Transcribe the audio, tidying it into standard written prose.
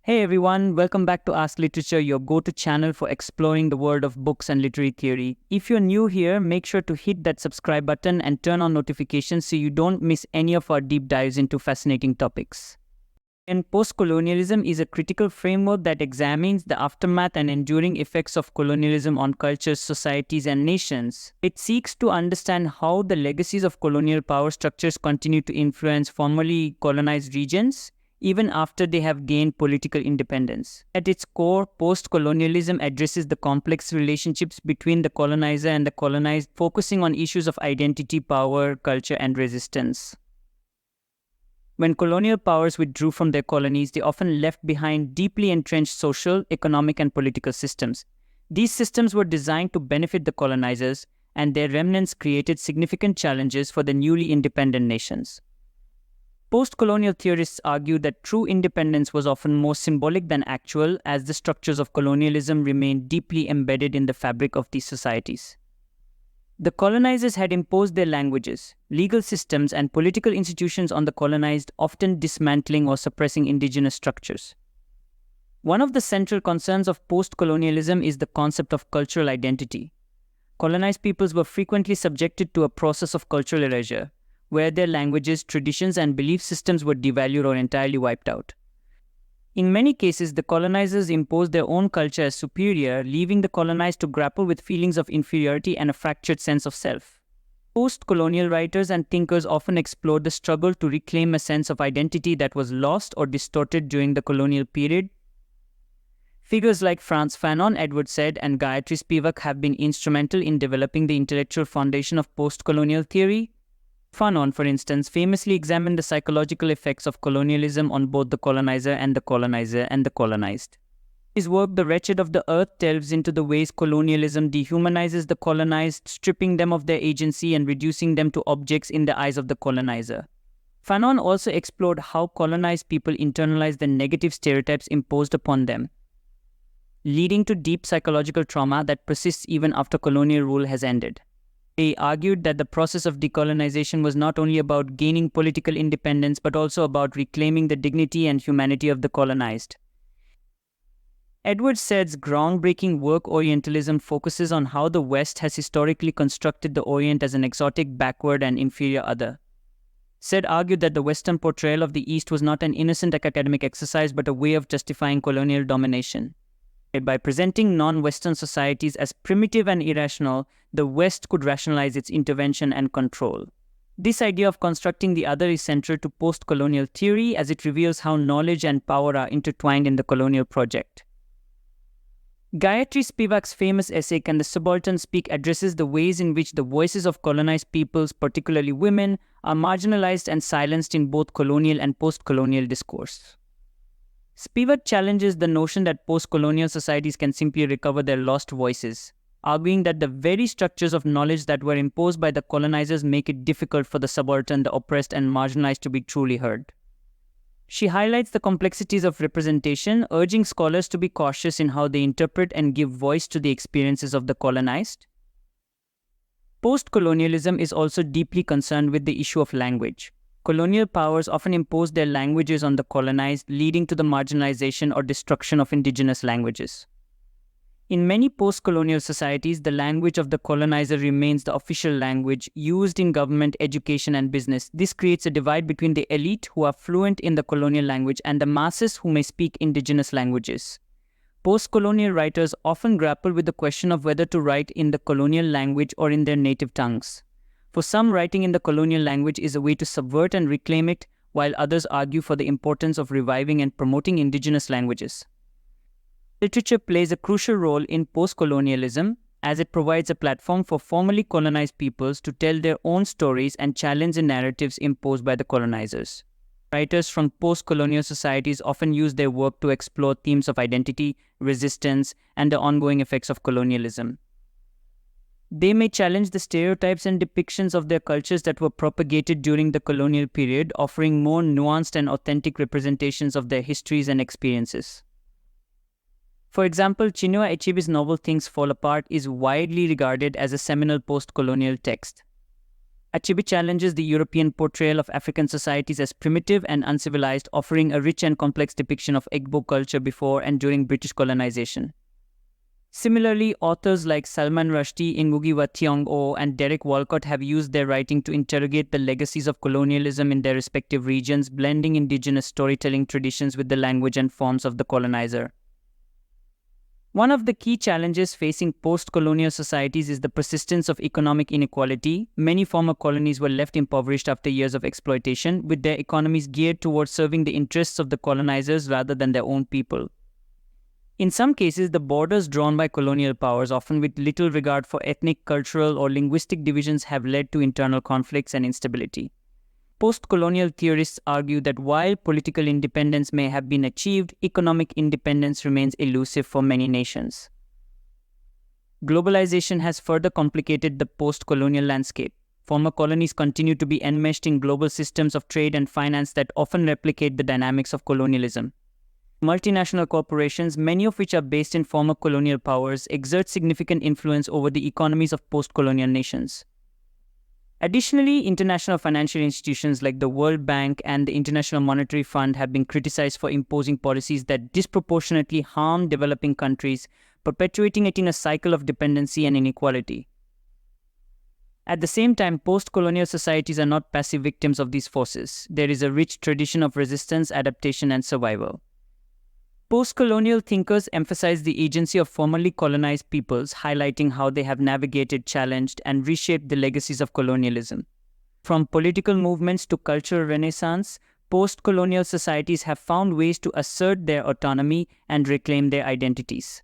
Hey everyone, welcome back to Ask Literature, your go-to channel for exploring the world of books and literary theory. If you're new here, make sure to hit that subscribe button and turn on notifications so you don't miss any of our deep dives into fascinating topics. And post-colonialism is a critical framework that examines the aftermath and enduring effects of colonialism on cultures, societies, and nations. It seeks to understand how the legacies of colonial power structures continue to influence formerly colonized regions, even after they have gained political independence. At its core, post-colonialism addresses the complex relationships between the colonizer and the colonized, focusing on issues of identity, power, culture, and resistance. When colonial powers withdrew from their colonies, they often left behind deeply entrenched social, economic, and political systems. These systems were designed to benefit the colonizers, and their remnants created significant challenges for the newly independent nations. Post-colonial theorists argue that true independence was often more symbolic than actual, as the structures of colonialism remained deeply embedded in the fabric of these societies. The colonizers had imposed their languages, legal systems, and political institutions on the colonized, often dismantling or suppressing indigenous structures. One of the central concerns of post-colonialism is the concept of cultural identity. Colonized peoples were frequently subjected to a process of cultural erasure, where their languages, traditions, and belief systems were devalued or entirely wiped out. In many cases, the colonizers imposed their own culture as superior, leaving the colonized to grapple with feelings of inferiority and a fractured sense of self. Post-colonial writers and thinkers often explored the struggle to reclaim a sense of identity that was lost or distorted during the colonial period. Figures like Frantz Fanon, Edward Said, and Gayatri Spivak have been instrumental in developing the intellectual foundation of post-colonial theory. Fanon, for instance, famously examined the psychological effects of colonialism on both the colonizer and the colonizer and the colonized. His work, The Wretched of the Earth, delves into the ways colonialism dehumanizes the colonized, stripping them of their agency and reducing them to objects in the eyes of the colonizer. Fanon also explored how colonized people internalize the negative stereotypes imposed upon them, leading to deep psychological trauma that persists even after colonial rule has ended. They argued that the process of decolonization was not only about gaining political independence but also about reclaiming the dignity and humanity of the colonized. Edward Said's groundbreaking work Orientalism focuses on how the West has historically constructed the Orient as an exotic, backward, and inferior other. Said argued that the Western portrayal of the East was not an innocent academic exercise but a way of justifying colonial domination. By presenting non-Western societies as primitive and irrational, the West could rationalize its intervention and control. This idea of constructing the other is central to post-colonial theory, as it reveals how knowledge and power are intertwined in the colonial project. Gayatri Spivak's famous essay, Can the Subaltern Speak?, addresses the ways in which the voices of colonized peoples, particularly women, are marginalized and silenced in both colonial and post-colonial discourse. Spivak challenges the notion that post-colonial societies can simply recover their lost voices, arguing that the very structures of knowledge that were imposed by the colonizers make it difficult for the subaltern, the oppressed, and marginalized to be truly heard. She highlights the complexities of representation, urging scholars to be cautious in how they interpret and give voice to the experiences of the colonized. Post-colonialism is also deeply concerned with the issue of language. Colonial powers often impose their languages on the colonized, leading to the marginalization or destruction of indigenous languages. In many post-colonial societies, the language of the colonizer remains the official language used in government, education, and business. This creates a divide between the elite, who are fluent in the colonial language, and the masses, who may speak indigenous languages. Post-colonial writers often grapple with the question of whether to write in the colonial language or in their native tongues. For some, writing in the colonial language is a way to subvert and reclaim it, while others argue for the importance of reviving and promoting indigenous languages. Literature plays a crucial role in post-colonialism, as it provides a platform for formerly colonized peoples to tell their own stories and challenge the narratives imposed by the colonizers. Writers from post-colonial societies often use their work to explore themes of identity, resistance, and the ongoing effects of colonialism. They may challenge the stereotypes and depictions of their cultures that were propagated during the colonial period, offering more nuanced and authentic representations of their histories and experiences. For example, Chinua Achebe's novel Things Fall Apart is widely regarded as a seminal post-colonial text. Achebe challenges the European portrayal of African societies as primitive and uncivilized, offering a rich and complex depiction of Igbo culture before and during British colonization. Similarly, authors like Salman Rushdie, Ngugi wa Thiong'o, and Derek Walcott have used their writing to interrogate the legacies of colonialism in their respective regions, blending indigenous storytelling traditions with the language and forms of the colonizer. One of the key challenges facing post-colonial societies is the persistence of economic inequality. Many former colonies were left impoverished after years of exploitation, with their economies geared towards serving the interests of the colonizers rather than their own people. In some cases, the borders drawn by colonial powers, often with little regard for ethnic, cultural, or linguistic divisions, have led to internal conflicts and instability. Post-colonial theorists argue that while political independence may have been achieved, economic independence remains elusive for many nations. Globalization has further complicated the post-colonial landscape. Former colonies continue to be enmeshed in global systems of trade and finance that often replicate the dynamics of colonialism. Multinational corporations, many of which are based in former colonial powers, exert significant influence over the economies of post-colonial nations. Additionally, international financial institutions like the World Bank and the International Monetary Fund have been criticized for imposing policies that disproportionately harm developing countries, perpetuating it in a cycle of dependency and inequality. At the same time, post-colonial societies are not passive victims of these forces. There is a rich tradition of resistance, adaptation, and survival. Post-colonial thinkers emphasize the agency of formerly colonized peoples, highlighting how they have navigated, challenged, and reshaped the legacies of colonialism. From political movements to cultural renaissance, post-colonial societies have found ways to assert their autonomy and reclaim their identities.